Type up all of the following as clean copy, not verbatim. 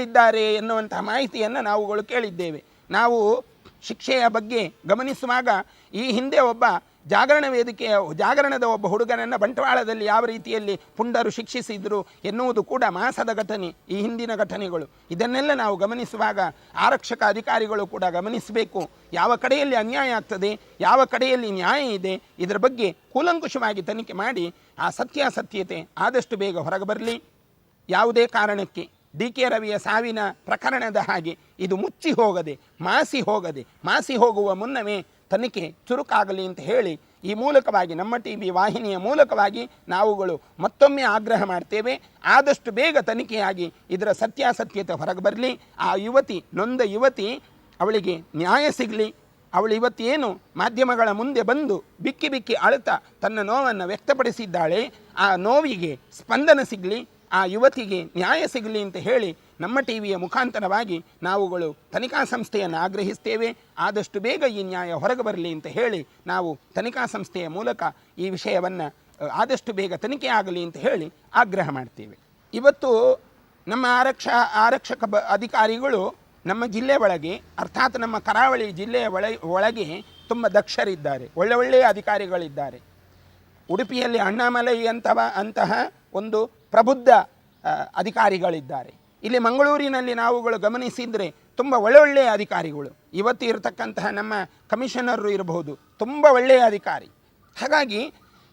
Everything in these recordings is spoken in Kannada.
ಇದ್ದಾರೆ ಎನ್ನುವಂತಹ ಮಾಹಿತಿಯನ್ನು ನಾವುಗಳು ಕೇಳಿದ್ದೇವೆ. ನಾವು ಶಿಕ್ಷೆಯ ಬಗ್ಗೆ ಗಮನಿಸುವಾಗ ಈ ಹಿಂದೆ ಒಬ್ಬ ಜಾಗರಣದ ಒಬ್ಬ ಹುಡುಗನನ್ನು ಬಂಟ್ವಾಳದಲ್ಲಿ ಯಾವ ರೀತಿಯಲ್ಲಿ ಪುಂಡರು ಶಿಕ್ಷಿಸಿದರು ಎನ್ನುವುದು ಕೂಡ ಮಾಸದ ಘಟನೆ. ಈ ಹಿಂದಿನ ಘಟನೆಗಳು ಇದನ್ನೆಲ್ಲ ನಾವು ಗಮನಿಸುವಾಗ ಆರಕ್ಷಕ ಅಧಿಕಾರಿಗಳು ಕೂಡ ಗಮನಿಸಬೇಕು. ಯಾವ ಕಡೆಯಲ್ಲಿ ಅನ್ಯಾಯ ಆಗ್ತದೆ, ಯಾವ ಕಡೆಯಲ್ಲಿ ನ್ಯಾಯ ಇದೆ, ಇದರ ಬಗ್ಗೆ ಕೂಲಂಕುಷವಾಗಿ ತನಿಖೆ ಮಾಡಿ ಆ ಸತ್ಯಾಸತ್ಯತೆ ಆದಷ್ಟು ಬೇಗ ಹೊರಗೆ ಬರಲಿ. ಯಾವುದೇ ಕಾರಣಕ್ಕೆ ಡಿ.ಕೆ. ರವಿಯ ಸಾವಿನ ಪ್ರಕರಣದ ಹಾಗೆ ಇದು ಮುಚ್ಚಿ ಹೋಗದೆ ಮಾಸಿ ಹೋಗುವ ಮುನ್ನವೇ ತನಿಖೆ ಚುರುಕಾಗಲಿ ಅಂತ ಹೇಳಿ ಈ ಮೂಲಕವಾಗಿ ನಮ್ಮ TV ವಾಹಿನಿಯ ಮೂಲಕವಾಗಿ ನಾವುಗಳು ಮತ್ತೊಮ್ಮೆ ಆಗ್ರಹ ಮಾಡ್ತೇವೆ. ಆದಷ್ಟು ಬೇಗ ತನಿಖೆಯಾಗಿ ಇದರ ಸತ್ಯಾಸತ್ಯತೆ ಹೊರಗೆ ಬರಲಿ. ಆ ಯುವತಿ, ನೊಂದ ಯುವತಿ, ಅವಳಿಗೆ ನ್ಯಾಯ ಸಿಗಲಿ. ಅವಳು ಇವತ್ತೇನು ಮಾಧ್ಯಮಗಳ ಮುಂದೆ ಬಂದು ಬಿಕ್ಕಿ ಅಳುತ್ತಾ ತನ್ನ ನೋವನ್ನು ವ್ಯಕ್ತಪಡಿಸಿದ್ದಾಳೆ, ಆ ನೋವಿಗೆ ಸ್ಪಂದನ ಸಿಗಲಿ, ಆ ಯುವತಿಗೆ ನ್ಯಾಯ ಸಿಗಲಿ ಅಂತ ಹೇಳಿ ನಮ್ಮ ಟಿವಿಯ ಮುಖಾಂತರವಾಗಿ ನಾವುಗಳು ತನಿಖಾ ಸಂಸ್ಥೆಯನ್ನು ಆಗ್ರಹಿಸ್ತೇವೆ. ಆದಷ್ಟು ಬೇಗ ಈ ನ್ಯಾಯ ಹೊರಗೆ ಬರಲಿ ಅಂತ ಹೇಳಿ ನಾವು ತನಿಖಾ ಸಂಸ್ಥೆಯ ಮೂಲಕ ಈ ವಿಷಯವನ್ನು ಆದಷ್ಟು ಬೇಗ ತನಿಖೆ ಆಗಲಿ ಅಂತ ಹೇಳಿ ಆಗ್ರಹ ಮಾಡ್ತೇವೆ. ಇವತ್ತು ನಮ್ಮ ಆರಕ್ಷಕ ಅಧಿಕಾರಿಗಳು ನಮ್ಮ ಜಿಲ್ಲೆ ಒಳಗೆ, ಅರ್ಥಾತ್ ನಮ್ಮ ಕರಾವಳಿ ಜಿಲ್ಲೆಯ ಒಳಗೆ ತುಂಬ ದಕ್ಷರಿದ್ದಾರೆ, ಒಳ್ಳೆಯ ಅಧಿಕಾರಿಗಳಿದ್ದಾರೆ. ಉಡುಪಿಯಲ್ಲಿ ಅಣ್ಣಾಮಲೈ ಅಂತಹ ಒಂದು ಪ್ರಬುದ್ಧ ಅಧಿಕಾರಿಗಳಿದ್ದಾರೆ. ಇಲ್ಲಿ ಮಂಗಳೂರಿನಲ್ಲಿ ನಾವುಗಳು ಗಮನಿಸಿದರೆ ತುಂಬ ಒಳ್ಳೆಯ ಅಧಿಕಾರಿಗಳು. ಇವತ್ತು ಇರತಕ್ಕಂತಹ ನಮ್ಮ ಕಮಿಷನರು ಇರಬಹುದು, ತುಂಬ ಒಳ್ಳೆಯ ಅಧಿಕಾರಿ. ಹಾಗಾಗಿ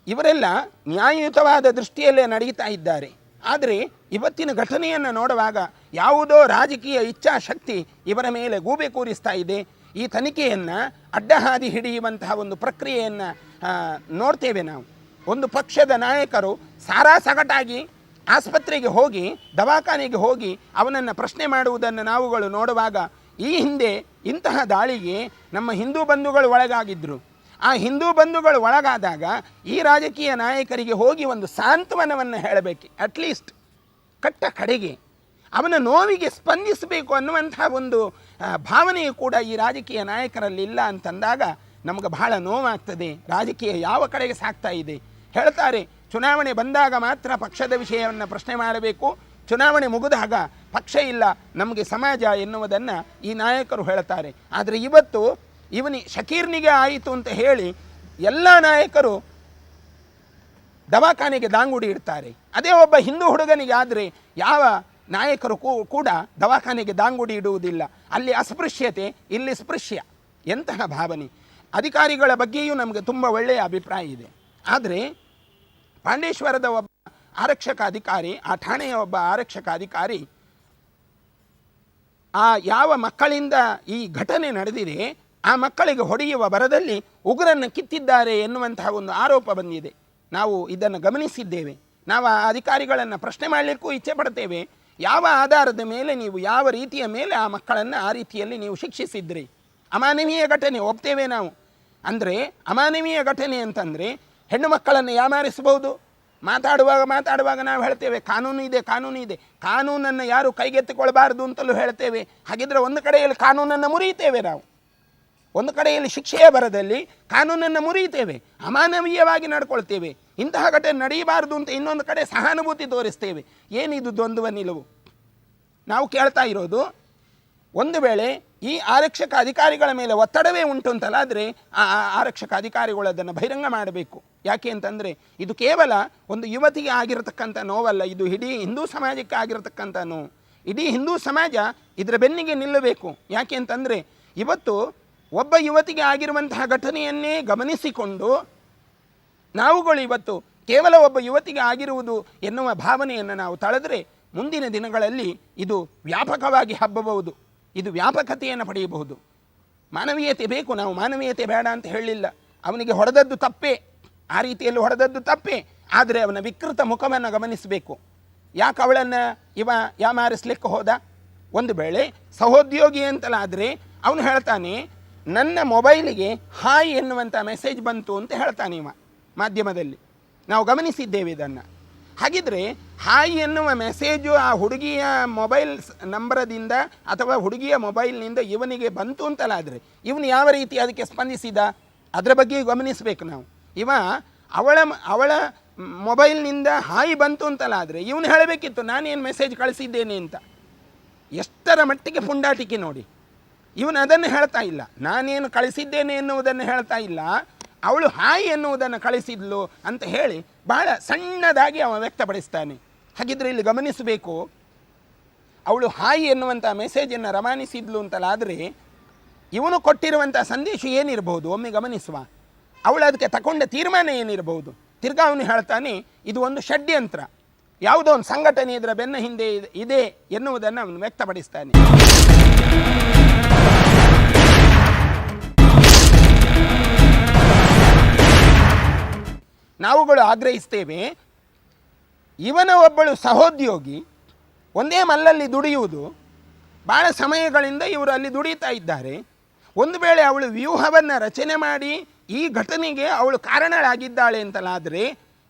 ಇವರೆಲ್ಲ ನ್ಯಾಯಯುತವಾದ ದೃಷ್ಟಿಯಲ್ಲೇ ನಡೀತಾ ಇದ್ದಾರೆ. ಆದರೆ ಇವತ್ತಿನ ಘಟನೆಯನ್ನು ನೋಡುವಾಗ ಯಾವುದೋ ರಾಜಕೀಯ ಇಚ್ಛಾಶಕ್ತಿ ಇವರ ಮೇಲೆ ಗೂಬೆ ಕೂರಿಸ್ತಾ ಇದೆ. ಈ ತನಿಖೆಯನ್ನು ಅಡ್ಡಹಾದಿ ಹಿಡಿಯುವಂತಹ ಒಂದು ಪ್ರಕ್ರಿಯೆಯನ್ನು ನೋಡ್ತೇವೆ ನಾವು. ಒಂದು ಪಕ್ಷದ ನಾಯಕರು ಸಾರಾಸಗಟಾಗಿ ಆಸ್ಪತ್ರೆಗೆ ಹೋಗಿ, ದವಾಖಾನೆಗೆ ಹೋಗಿ ಅವನನ್ನು ಪ್ರಶ್ನೆ ಮಾಡುವುದನ್ನು ನಾವುಗಳು ನೋಡುವಾಗ ಈ ಹಿಂದೆ ಇಂತಹ ದಾಳಿಗೆ ನಮ್ಮ ಹಿಂದೂ ಬಂಧುಗಳು ಒಳಗಾಗಿದ್ದರು. ಆ ಹಿಂದೂ ಬಂಧುಗಳು ಒಳಗಾದಾಗ ಈ ರಾಜಕೀಯ ನಾಯಕರಿಗೆ ಹೋಗಿ ಒಂದು ಸಾಂತ್ವನವನ್ನು ಹೇಳಬೇಕು, ಅಟ್ಲೀಸ್ಟ್ ಕಟ್ಟ ಕಡೆಗೆ ಅವನ ನೋವಿಗೆ ಸ್ಪಂದಿಸಬೇಕು ಅನ್ನುವಂತಹ ಒಂದು ಭಾವನೆಯು ಕೂಡ ಈ ರಾಜಕೀಯ ನಾಯಕರಲ್ಲಿ ಇಲ್ಲ ಅಂತಂದಾಗ ನಮಗೆ ಬಹಳ ನೋವಾಗ್ತದೆ. ರಾಜಕೀಯ ಯಾವ ಕಡೆಗೆ ಸಾಗ್ತಾ ಇದೆ. ಹೇಳ್ತಾರೆ, ಚುನಾವಣೆ ಬಂದಾಗ ಮಾತ್ರ ಪಕ್ಷದ ವಿಷಯವನ್ನು ಪ್ರಶ್ನೆ ಮಾಡಬೇಕು, ಚುನಾವಣೆ ಮುಗಿದಾಗ ಪಕ್ಷ ಇಲ್ಲ, ನಮಗೆ ಸಮಾಜ ಎನ್ನುವುದನ್ನು ಈ ನಾಯಕರು ಹೇಳ್ತಾರೆ. ಆದರೆ ಇವತ್ತು ಶಕೀರ್ನಿಗೆ ಆಯಿತು ಅಂತ ಹೇಳಿ ಎಲ್ಲ ನಾಯಕರು ದವಾಖಾನೆಗೆ ದಾಂಗುಡಿ ಇಡ್ತಾರೆ. ಅದೇ ಒಬ್ಬ ಹಿಂದೂ ಹುಡುಗನಿಗೆ ಆದರೆ ಯಾವ ನಾಯಕರು ಕೂಡ ದವಾಖಾನೆಗೆ ದಾಂಗುಡಿ ಇಡುವುದಿಲ್ಲ. ಅಲ್ಲಿ ಅಸ್ಪೃಶ್ಯತೆ, ಇಲ್ಲಿ ಸ್ಪೃಶ್ಯ. ಎಂತಹ ಭಾವನೆ. ಅಧಿಕಾರಿಗಳ ಬಗ್ಗೆಯೂ ನಮಗೆ ತುಂಬ ಒಳ್ಳೆಯ ಅಭಿಪ್ರಾಯ ಇದೆ. ಆದರೆ ಪಾಂಡೇಶ್ವರದ ಒಬ್ಬ ಆರಕ್ಷಕ ಅಧಿಕಾರಿ, ಆ ಠಾಣೆಯ ಒಬ್ಬ ಆರಕ್ಷಕ ಅಧಿಕಾರಿ ಆ ಯಾವ ಮಕ್ಕಳಿಂದ ಈ ಘಟನೆ ನಡೆದಿದೆ ಆ ಮಕ್ಕಳಿಗೆ ಹೊಡೆಯುವ ಬರದಲ್ಲಿ ಉಗುರನ್ನು ಕಿತ್ತಿದ್ದಾರೆ ಎನ್ನುವಂತಹ ಒಂದು ಆರೋಪ ಬಂದಿದೆ. ನಾವು ಇದನ್ನು ಗಮನಿಸಿದ್ದೇವೆ. ನಾವು ಆ ಅಧಿಕಾರಿಗಳನ್ನು ಪ್ರಶ್ನೆ ಮಾಡಲಿಕ್ಕೂ ಇಚ್ಛೆ ಪಡ್ತೇವೆ. ಯಾವ ಆಧಾರದ ಮೇಲೆ ನೀವು, ಯಾವ ರೀತಿಯ ಮೇಲೆ ಆ ಮಕ್ಕಳನ್ನು ಆ ರೀತಿಯಲ್ಲಿ ನೀವು ಶಿಕ್ಷಿಸಿದ್ರಿ? ಅಮಾನವೀಯ ಘಟನೆ ಒಪ್ತೇವೆ ನಾವು. ಅಂದರೆ ಅಮಾನವೀಯ ಘಟನೆ ಅಂತಂದರೆ ಹೆಣ್ಣು ಮಕ್ಕಳನ್ನು ಯಾಮಾರಿಸಬಹುದು. ಮಾತಾಡುವಾಗ ನಾವು ಹೇಳ್ತೇವೆ ಕಾನೂನು ಇದೆ. ಕಾನೂನನ್ನು ಯಾರು ಕೈಗೆತ್ತಿಕೊಳ್ಬಾರ್ದು ಅಂತಲೂ ಹೇಳ್ತೇವೆ. ಹಾಗಿದ್ರೆ ಒಂದು ಕಡೆಯಲ್ಲಿ ಕಾನೂನನ್ನು ಮುರಿಯುತ್ತೇವೆ ನಾವು, ಒಂದು ಕಡೆಯಲ್ಲಿ ಶಿಕ್ಷೆಯ ಬರದಲ್ಲಿ ಕಾನೂನನ್ನು ಮುರಿಯುತ್ತೇವೆ, ಅಮಾನವೀಯವಾಗಿ ನಡ್ಕೊಳ್ತೇವೆ. ಇಂತಹ ಘಟನೆ ನಡೆಯಬಾರದು ಅಂತ ಇನ್ನೊಂದು ಕಡೆ ಸಹಾನುಭೂತಿ ತೋರಿಸ್ತೇವೆ. ಏನಿದು ದ್ವಂದ್ವ ನಿಲುವು? ನಾವು ಕೇಳ್ತಾ ಇರೋದು, ಒಂದು ವೇಳೆ ಈ ಆರಕ್ಷಕ ಅಧಿಕಾರಿಗಳ ಮೇಲೆ ಒತ್ತಡವೇ ಉಂಟು ಅಂತಲಾದರೆ ಆ ಆರಕ್ಷಕ ಅಧಿಕಾರಿಗಳು ಅದನ್ನು ಬಹಿರಂಗ ಮಾಡಬೇಕು. ಯಾಕೆ ಅಂತಂದರೆ ಇದು ಕೇವಲ ಒಂದು ಯುವತಿಗೆ ಆಗಿರತಕ್ಕಂಥ ನೋವಲ್ಲ, ಇದು ಇಡೀ ಹಿಂದೂ ಸಮಾಜಕ್ಕೆ ಆಗಿರತಕ್ಕಂಥ ನೋವು. ಇಡೀ ಹಿಂದೂ ಸಮಾಜ ಇದರ ಬೆನ್ನಿಗೆ ನಿಲ್ಲಬೇಕು. ಯಾಕೆ ಅಂತಂದರೆ ಇವತ್ತು ಒಬ್ಬ ಯುವತಿಗೆ ಆಗಿರುವಂತಹ ಘಟನೆಯನ್ನೇ ಗಮನಿಸಿಕೊಂಡು ನಾವುಗಳು ಇವತ್ತು ಕೇವಲ ಒಬ್ಬ ಯುವತಿಗೆ ಆಗಿರುವುದು ಎನ್ನುವ ಭಾವನೆಯನ್ನು ನಾವು ತಳೆದರೆ ಮುಂದಿನ ದಿನಗಳಲ್ಲಿ ಇದು ವ್ಯಾಪಕವಾಗಿ ಹಬ್ಬಬಹುದು, ಇದು ವ್ಯಾಪಕತೆಯನ್ನು ಪಡೆಯಬಹುದು. ಮಾನವೀಯತೆ ಬೇಕು, ನಾವು ಮಾನವೀಯತೆ ಬೇಡ ಅಂತ ಹೇಳಲಿಲ್ಲ. ಅವನಿಗೆ ಹೊಡೆದದ್ದು ತಪ್ಪೇ, ಆ ರೀತಿಯಲ್ಲಿ ಹೊಡೆದದ್ದು ತಪ್ಪೇ. ಆದರೆ ಅವನ ವಿಕೃತ ಮುಖವನ್ನು ಗಮನಿಸಬೇಕು. ಯಾಕೆ ಅವಳನ್ನು ಯಾಮಾರಿಸ್ಲಿಕ್ಕೆ ಹೋದ? ಒಂದು ವೇಳೆ ಸಹೋದ್ಯೋಗಿ ಅಂತಲಾದರೆ ಅವನು ಹೇಳ್ತಾನೆ, ನನ್ನ ಮೊಬೈಲಿಗೆ ಹಾಯ್ ಎನ್ನುವಂಥ ಮೆಸೇಜ್ ಬಂತು ಅಂತ ಹೇಳ್ತಾನೆ ಇವ ಮಾಧ್ಯಮದಲ್ಲಿ. ನಾವು ಗಮನಿಸಿದ್ದೇವೆ ಇದನ್ನು. ಹಾಗಿದ್ರೆ ಹಾಯ್ ಎನ್ನುವ ಮೆಸೇಜು ಆ ಹುಡುಗಿಯ ಮೊಬೈಲ್ ನಂಬರದಿಂದ ಅಥವಾ ಹುಡುಗಿಯ ಮೊಬೈಲ್ನಿಂದ ಇವನಿಗೆ ಬಂತು ಅಂತಲಾದರೆ ಇವನು ಯಾವ ರೀತಿ ಅದಕ್ಕೆ ಸ್ಪಂದಿಸಿದ ಅದರ ಬಗ್ಗೆ ಗಮನಿಸಬೇಕು ನಾವು. ಅವಳ ಮೊಬೈಲ್ನಿಂದ ಹಾಯ್ ಬಂತು ಅಂತಲಾದರೆ ಇವನು ಹೇಳಬೇಕಿತ್ತು ನಾನೇನು ಮೆಸೇಜ್ ಕಳಿಸಿದ್ದೇನೆ ಅಂತ. ಎಷ್ಟರ ಮಟ್ಟಿಗೆ ಪುಂಡಾಟಿಕೆ ನೋಡಿ. ಇವನು ಅದನ್ನು ಹೇಳ್ತಾ ಇಲ್ಲ, ನಾನೇನು ಕಳಿಸಿದ್ದೇನೆ ಎನ್ನುವುದನ್ನು ಹೇಳ್ತಾ ಇಲ್ಲ, ಅವಳು ಹಾಯ್ ಎನ್ನುವುದನ್ನು ಕಳಿಸಿದ್ಲು ಅಂತ ಹೇಳಿ ಬಹಳ ಸಣ್ಣದಾಗಿ ಅವ ವ್ಯಕ್ತಪಡಿಸ್ತಾನೆ. ಹಾಗಿದ್ರೆ ಇಲ್ಲಿ ಗಮನಿಸಬೇಕು, ಅವಳು ಹಾಯ್ ಎನ್ನುವಂಥ ಮೆಸೇಜನ್ನು ರವಾನಿಸಿದ್ಲು ಅಂತಲಾದರೆ ಇವನು ಕೊಟ್ಟಿರುವಂಥ ಸಂದೇಶ ಏನಿರಬಹುದು ಒಮ್ಮೆ ಗಮನಿಸುವ. ಅವಳು ಅದಕ್ಕೆ ತಗೊಂಡ ತೀರ್ಮಾನ ಏನಿರಬಹುದು? ತಿರ್ಗಾ ಅವನು ಹೇಳ್ತಾನೆ ಇದು ಒಂದು ಷಡ್ಯಂತ್ರ, ಯಾವುದೋ ಒಂದು ಸಂಘಟನೆ ಇದರ ಬೆನ್ನ ಹಿಂದೆ ಇದೆ ಎನ್ನುವುದನ್ನು ಅವನು ವ್ಯಕ್ತಪಡಿಸ್ತಾನೆ. ನಾವುಗಳು ಆಗ್ರಹಿಸ್ತೇವೆ, ಇವನ ಒಬ್ಬಳು ಸಹೋದ್ಯೋಗಿ ಒಂದೇ ಮಲ್ಲಲ್ಲಿ ದುಡಿಯುವುದು, ಭಾಳ ಸಮಯಗಳಿಂದ ಇವರು ಅಲ್ಲಿ ದುಡಿತಾ ಇದ್ದಾರೆ. ಒಂದು ವೇಳೆ ಅವಳು ವ್ಯೂಹವನ್ನು ರಚನೆ ಮಾಡಿ ಈ ಘಟನೆಗೆ ಅವಳು ಕಾರಣಳಾಗಿದ್ದಾಳೆ ಅಂತಲಾದರೆ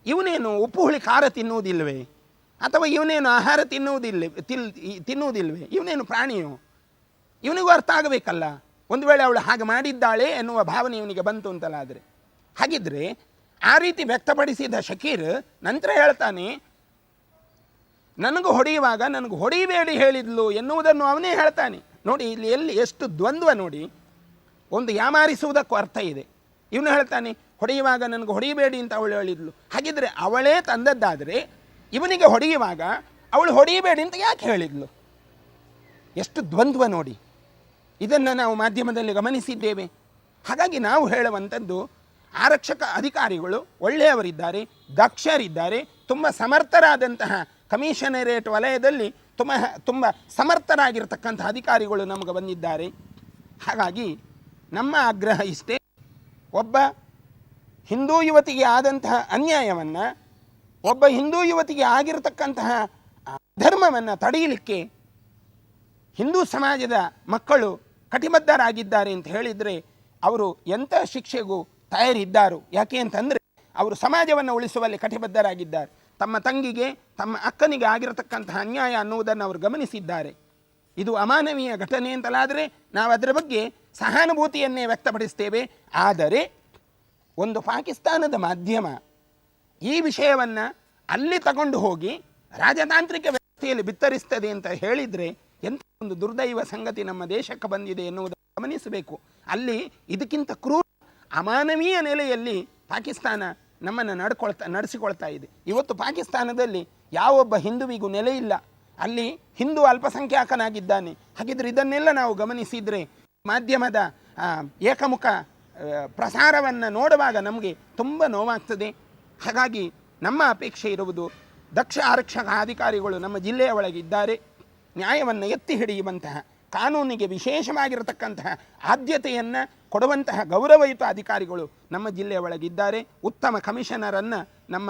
ಇವನೇನು ಉಪ್ಪು ಹುಳಿ ಖಾರ ತಿನ್ನುವುದಿಲ್ಲವೇ? ಅಥವಾ ಇವನೇನು ಆಹಾರ ತಿನ್ನುವುದಿಲ್ಲವೇ? ಇವನೇನು ಪ್ರಾಣಿಯೋ? ಇವನಿಗೂ ಅರ್ಥ ಆಗಬೇಕಲ್ಲ. ಒಂದು ವೇಳೆ ಅವಳು ಹಾಗೆ ಮಾಡಿದ್ದಾಳೆ ಎನ್ನುವ ಭಾವನೆ ಇವನಿಗೆ ಬಂತು ಅಂತಲಾದರೆ. ಹಾಗಿದ್ರೆ ಆ ರೀತಿ ವ್ಯಕ್ತಪಡಿಸಿದ ಶಕೀರ್ ನಂತರ ಹೇಳ್ತಾನೆ, ನನಗೂ ಹೊಡೆಯುವಾಗ ನನಗೆ ಹೊಡೆಯಬೇಡಿ ಹೇಳಿದ್ಲು ಎನ್ನುವುದನ್ನು ಅವನೇ ಹೇಳ್ತಾನೆ. ನೋಡಿ ಇಲ್ಲಿ ಎಲ್ಲಿ ಎಷ್ಟು ದ್ವಂದ್ವ ನೋಡಿ. ಒಂದು ಯಾಮಾರಿಸುವುದಕ್ಕೂ ಅರ್ಥ ಇದೆ. ಇವನು ಹೇಳ್ತಾನೆ ಹೊಡೆಯುವಾಗ ನನಗೆ ಹೊಡೆಯಬೇಡಿ ಅಂತ ಅವಳು ಹೇಳಿದ್ಲು. ಹಾಗಿದ್ರೆ ಅವಳೇ ತಂದದ್ದಾದರೆ ಇವನಿಗೆ ಹೊಡೆಯುವಾಗ ಅವಳು ಹೊಡೆಯಬೇಡಿ ಅಂತ ಯಾಕೆ ಹೇಳಿದ್ಲು? ಎಷ್ಟು ದ್ವಂದ್ವ ನೋಡಿ. ಇದನ್ನು ನಾವು ಮಾಧ್ಯಮದಲ್ಲಿ ಗಮನಿಸಿದ್ದೇವೆ. ಹಾಗಾಗಿ ನಾವು ಹೇಳುವಂಥದ್ದು, ಆರಕ್ಷಕ ಅಧಿಕಾರಿಗಳು ಒಳ್ಳೆಯವರಿದ್ದಾರೆ, ದಕ್ಷರಿದ್ದಾರೆ, ತುಂಬ ಸಮರ್ಥರಾದಂತಹ ಕಮಿಷನರೇಟ್ ವಲಯದಲ್ಲಿ ತುಂಬ ಸಮರ್ಥರಾಗಿರ್ತಕ್ಕಂಥ ಅಧಿಕಾರಿಗಳು ನಮಗೆ ಬಂದಿದ್ದಾರೆ. ಹಾಗಾಗಿ ನಮ್ಮ ಆಗ್ರಹ ಇಷ್ಟೇ, ಒಬ್ಬ ಹಿಂದೂ ಯುವತಿಗೆ ಆದಂತಹ ಅನ್ಯಾಯವನ್ನು, ಒಬ್ಬ ಹಿಂದೂ ಯುವತಿಗೆ ಆಗಿರತಕ್ಕಂತಹ ಧರ್ಮವನ್ನು ತಡೆಯಲಿಕ್ಕೆ ಹಿಂದೂ ಸಮಾಜದ ಮಕ್ಕಳು ಕಟಿಬದ್ಧರಾಗಿದ್ದಾರೆ ಅಂತ ಹೇಳಿದರೆ ಅವರು ಎಂಥ ಶಿಕ್ಷೆಗೂ ತಯಾರಿದ್ದಾರು. ಯಾಕೆ ಅಂತಂದರೆ ಅವರು ಸಮಾಜವನ್ನು ಉಳಿಸುವಲ್ಲಿ ಕಟಿಬದ್ಧರಾಗಿದ್ದಾರೆ. ತಮ್ಮ ತಂಗಿಗೆ, ತಮ್ಮ ಅಕ್ಕನಿಗೆ ಆಗಿರತಕ್ಕಂತಹ ಅನ್ಯಾಯ ಅನ್ನುವುದನ್ನು ಅವರು ಗಮನಿಸಿದ್ದಾರೆ. ಇದು ಅಮಾನವೀಯ ಘಟನೆ ಅಂತಲಾದರೆ ನಾವು ಅದರ ಬಗ್ಗೆ ಸಹಾನುಭೂತಿಯನ್ನೇ ವ್ಯಕ್ತಪಡಿಸ್ತೇವೆ. ಆದರೆ ಒಂದು ಪಾಕಿಸ್ತಾನದ ಮಾಧ್ಯಮ ಈ ವಿಷಯವನ್ನು ಅಲ್ಲಿ ತಗೊಂಡು ಹೋಗಿ ರಾಜತಾಂತ್ರಿಕ ವ್ಯವಸ್ಥೆಯಲ್ಲಿ ಬಿತ್ತರಿಸ್ತದೆ ಅಂತ ಹೇಳಿದರೆ ಎಂಥ ಒಂದು ದುರ್ದೈವ ಸಂಗತಿ ನಮ್ಮ ದೇಶಕ್ಕೆ ಬಂದಿದೆ ಎನ್ನುವುದನ್ನು ಗಮನಿಸಬೇಕು. ಅಲ್ಲಿ ಇದಕ್ಕಿಂತ ಕ್ರೂರ ಅಮಾನವೀಯ ನೆಲೆಯಲ್ಲಿ ಪಾಕಿಸ್ತಾನ ನಮ್ಮನ್ನು ನಡೆಸಿಕೊಳ್ತಾ ಇದೆ. ಇವತ್ತು ಪಾಕಿಸ್ತಾನದಲ್ಲಿ ಯಾವೊಬ್ಬ ಹಿಂದುವಿಗೂ ನೆಲೆ ಇಲ್ಲ, ಅಲ್ಲಿ ಹಿಂದೂ ಅಲ್ಪಸಂಖ್ಯಾತನಾಗಿದ್ದಾನೆ. ಹಾಗಿದ್ರೆ ಇದನ್ನೆಲ್ಲ ನಾವು ಗಮನಿಸಿದರೆ ಮಾಧ್ಯಮದ ಏಕಮುಖ ಪ್ರಸಾರವನ್ನು ನೋಡುವಾಗ ನಮಗೆ ತುಂಬ ನೋವಾಗ್ತದೆ. ಹಾಗಾಗಿ ನಮ್ಮ ಅಪೇಕ್ಷೆ ಇರುವುದು, ದಕ್ಷ ಆರಕ್ಷಕ ಅಧಿಕಾರಿಗಳು ನಮ್ಮ ಜಿಲ್ಲೆಯ ಒಳಗಿದ್ದಾರೆ, ನ್ಯಾಯವನ್ನು ಎತ್ತಿ ಹಿಡಿಯುವಂತಹ, ಕಾನೂನಿಗೆ ವಿಶೇಷವಾಗಿರತಕ್ಕಂತಹ ಆದ್ಯತೆಯನ್ನು ಕೊಡುವಂತಹ ಗೌರವಯುತ ಅಧಿಕಾರಿಗಳು ನಮ್ಮ ಜಿಲ್ಲೆಯ ಒಳಗಿದ್ದಾರೆ. ಉತ್ತಮ ಕಮಿಷನರನ್ನು ನಮ್ಮ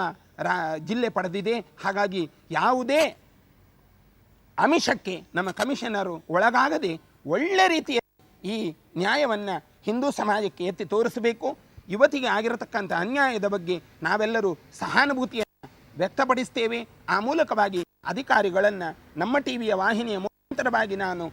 ಜಿಲ್ಲೆ ಪಡೆದಿದೆ. ಹಾಗಾಗಿ ಯಾವುದೇ ಆಮಿಷಕ್ಕೆ ನಮ್ಮ ಕಮಿಷನರು ಒಳಗಾಗದೆ ಒಳ್ಳೆ ರೀತಿಯ ಈ ನ್ಯಾಯವನ್ನು ಹಿಂದೂ ಸಮಾಜಕ್ಕೆ ಎತ್ತಿ ತೋರಿಸಬೇಕು. ಯುವತಿಗೆ ಆಗಿರತಕ್ಕಂಥ ಅನ್ಯಾಯದ ಬಗ್ಗೆ ನಾವೆಲ್ಲರೂ ಸಹಾನುಭೂತಿಯನ್ನು ವ್ಯಕ್ತಪಡಿಸ್ತೇವೆ. ಆ ಮೂಲಕವಾಗಿ ಅಧಿಕಾರಿಗಳನ್ನು ನಮ್ಮ ಟಿವಿಯ ವಾಹಿನಿಯ ಮುಖಾಂತರವಾಗಿ ನಾನು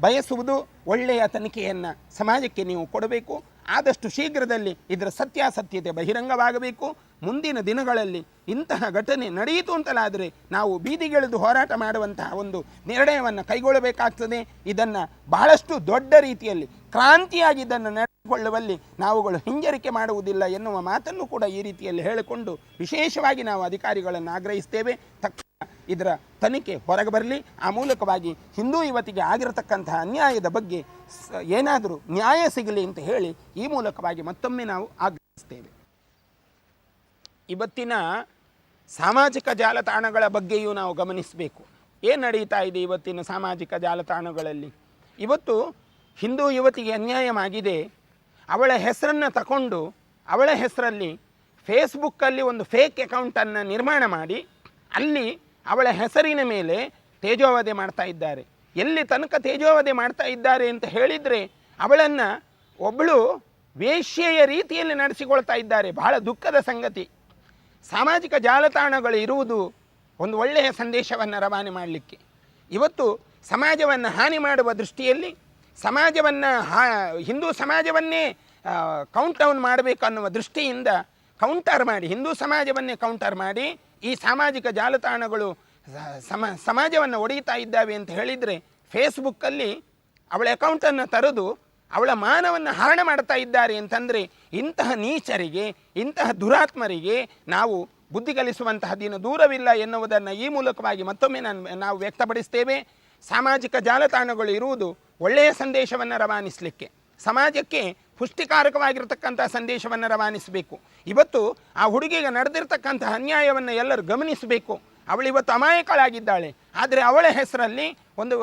ಬಯಸುವುದು, ಒಳ್ಳೆಯ ತನಿಖೆಯನ್ನು ಸಮಾಜಕ್ಕೆ ನೀವು ಕೊಡಬೇಕು. ಆದಷ್ಟು ಶೀಘ್ರದಲ್ಲಿ ಇದರ ಸತ್ಯಾಸತ್ಯತೆ ಬಹಿರಂಗವಾಗಬೇಕು. ಮುಂದಿನ ದಿನಗಳಲ್ಲಿ ಇಂತಹ ಘಟನೆ ನಡೆಯಿತು ಅಂತಲಾದರೆ ನಾವು ಬೀದಿಗಿಳಿದು ಹೋರಾಟ ಮಾಡುವಂತಹ ಒಂದು ನಿರ್ಣಯವನ್ನು ಕೈಗೊಳ್ಳಬೇಕಾಗ್ತದೆ. ಇದನ್ನು ಬಹಳಷ್ಟು ದೊಡ್ಡ ರೀತಿಯಲ್ಲಿ ಕ್ರಾಂತಿಯಾಗಿ ಇದನ್ನು ನಡೆಸಿಕೊಳ್ಳುವಲ್ಲಿ ನಾವುಗಳು ಹಿಂಜರಿಕೆ ಮಾಡುವುದಿಲ್ಲ ಎನ್ನುವ ಮಾತನ್ನು ಕೂಡ ಈ ರೀತಿಯಲ್ಲಿ ಹೇಳಿಕೊಂಡು ವಿಶೇಷವಾಗಿ ನಾವು ಅಧಿಕಾರಿಗಳನ್ನು ಆಗ್ರಹಿಸ್ತೇವೆ. ತಕ್ಷಣ ಇದರ ತನಿಖೆ ಹೊರಗೆ ಬರಲಿ. ಆ ಮೂಲಕವಾಗಿ ಹಿಂದೂ ಯುವತಿಗೆ ಆಗಿರತಕ್ಕಂತಹ ಅನ್ಯಾಯದ ಬಗ್ಗೆ ಏನಾದರೂ ನ್ಯಾಯ ಸಿಗಲಿ ಅಂತ ಹೇಳಿ ಈ ಮೂಲಕವಾಗಿ ಮತ್ತೊಮ್ಮೆ ನಾವು ಆಗ್ರಹಿಸ್ತೇವೆ. ಇವತ್ತಿನ ಸಾಮಾಜಿಕ ಜಾಲತಾಣಗಳ ಬಗ್ಗೆಯೂ ನಾವು ಗಮನಿಸಬೇಕು. ಏನು ನಡೀತಾ ಇದೆ ಇವತ್ತಿನ ಸಾಮಾಜಿಕ ಜಾಲತಾಣಗಳಲ್ಲಿ? ಇವತ್ತು ಹಿಂದೂ ಯುವತಿಗೆ ಅನ್ಯಾಯವಾಗಿದೆ, ಅವಳ ಹೆಸರನ್ನು ತಗೊಂಡು ಅವಳ ಹೆಸರಲ್ಲಿ ಫೇಸ್ಬುಕ್ಕಲ್ಲಿ ಒಂದು ಫೇಕ್ ಅಕೌಂಟನ್ನು ನಿರ್ಮಾಣ ಮಾಡಿ ಅಲ್ಲಿ ಅವಳ ಹೆಸರಿನ ಮೇಲೆ ತೇಜೋವಧೆ ಮಾಡ್ತಾ ಇದ್ದಾರೆ. ಎಲ್ಲಿ ತನಕ ತೇಜೋವಧೆ ಮಾಡ್ತಾ ಇದ್ದಾರೆ ಅಂತ ಹೇಳಿದರೆ ಅವಳನ್ನು ಒಬ್ಬಳು ವೇಶ್ಯೆಯ ರೀತಿಯಲ್ಲಿ ನಡೆಸಿಕೊಳ್ತಾ ಇದ್ದಾರೆ. ಬಹಳ ದುಃಖದ ಸಂಗತಿ. ಸಾಮಾಜಿಕ ಜಾಲತಾಣಗಳು ಇರುವುದು ಒಂದು ಒಳ್ಳೆಯ ಸಂದೇಶವನ್ನು ರವಾನೆ ಮಾಡಲಿಕ್ಕೆ. ಇವತ್ತು ಸಮಾಜವನ್ನು ಹಾನಿ ಮಾಡುವ ದೃಷ್ಟಿಯಲ್ಲಿ ಹಿಂದೂ ಸಮಾಜವನ್ನೇ ಕೌಂಟೌನ್ ಮಾಡಬೇಕು ಅನ್ನುವ ದೃಷ್ಟಿಯಿಂದ ಹಿಂದೂ ಸಮಾಜವನ್ನೇ ಕೌಂಟರ್ ಮಾಡಿ ಈ ಸಾಮಾಜಿಕ ಜಾಲತಾಣಗಳು ಸಮಾಜವನ್ನು ಒಡೆಯುತ್ತಾ ಇದ್ದಾವೆ ಅಂತ ಹೇಳಿದರೆ ಫೇಸ್ಬುಕ್ಕಲ್ಲಿ ಅವಳ ಅಕೌಂಟನ್ನು ತೆರೆದು ಅವಳ ಮಾನವನ್ನು ಹರಣ ಮಾಡ್ತಾ ಇದ್ದಾರೆ ಅಂತಂದರೆ ಇಂತಹ ನೀಚರಿಗೆ, ಇಂತಹ ದುರಾತ್ಮರಿಗೆ ನಾವು ಬುದ್ಧಿ ಕಲಿಸುವಂತಹ ದಿನ ದೂರವಿಲ್ಲ ಎನ್ನುವುದನ್ನು ಈ ಮೂಲಕವಾಗಿ ಮತ್ತೊಮ್ಮೆ ನಾವು ವ್ಯಕ್ತಪಡಿಸ್ತೇವೆ. ಸಾಮಾಜಿಕ ಜಾಲತಾಣಗಳು ಇರುವುದು ಒಳ್ಳೆಯ ಸಂದೇಶವನ್ನು ರವಾನಿಸಲಿಕ್ಕೆ, ಸಮಾಜಕ್ಕೆ ಪುಷ್ಟಿಕಾರಕವಾಗಿರ್ತಕ್ಕಂಥ ಸಂದೇಶವನ್ನು ರವಾನಿಸಬೇಕು. ಇವತ್ತು ಆ ಹುಡುಗಿಗೆ ನಡೆದಿರ್ತಕ್ಕಂಥ ಅನ್ಯಾಯವನ್ನು ಎಲ್ಲರೂ ಗಮನಿಸಬೇಕು. ಅವಳಿವತ್ತು ಅಮಾಯಕಳಾಗಿದ್ದಾಳೆ, ಆದರೆ ಅವಳ ಹೆಸರಲ್ಲಿ ಒಂದು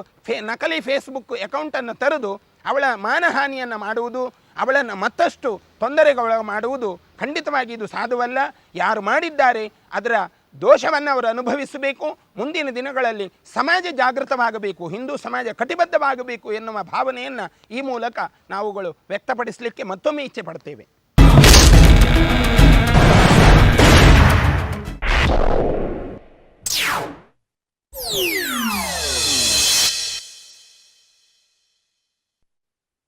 ನಕಲಿ ಫೇಸ್ಬುಕ್ ಅಕೌಂಟನ್ನು ತೆರೆದು ಅವಳ ಮಾನಹಾನಿಯನ್ನು ಮಾಡುವುದು, ಅವಳನ್ನು ಮತ್ತಷ್ಟು ತೊಂದರೆಗೊಳಗೆ ಮಾಡುವುದು ಖಂಡಿತವಾಗಿ ಇದು ಸಾಧುವಲ್ಲ. ಯಾರು ಮಾಡಿದ್ದಾರೆ ಅದರ ದೋಷವನ್ನು ಅವರು ಅನುಭವಿಸಬೇಕು. ಮುಂದಿನ ದಿನಗಳಲ್ಲಿ ಸಮಾಜ ಜಾಗೃತವಾಗಬೇಕು, ಹಿಂದೂ ಸಮಾಜ ಕಟಿಬದ್ಧವಾಗಬೇಕು ಎನ್ನುವ ಭಾವನೆಯನ್ನು ಈ ಮೂಲಕ ನಾವುಗಳು ವ್ಯಕ್ತಪಡಿಸಲಿಕ್ಕೆ ಮತ್ತೊಮ್ಮೆ ಇಚ್ಛೆ ಪಡ್ತೇವೆ. Yeah.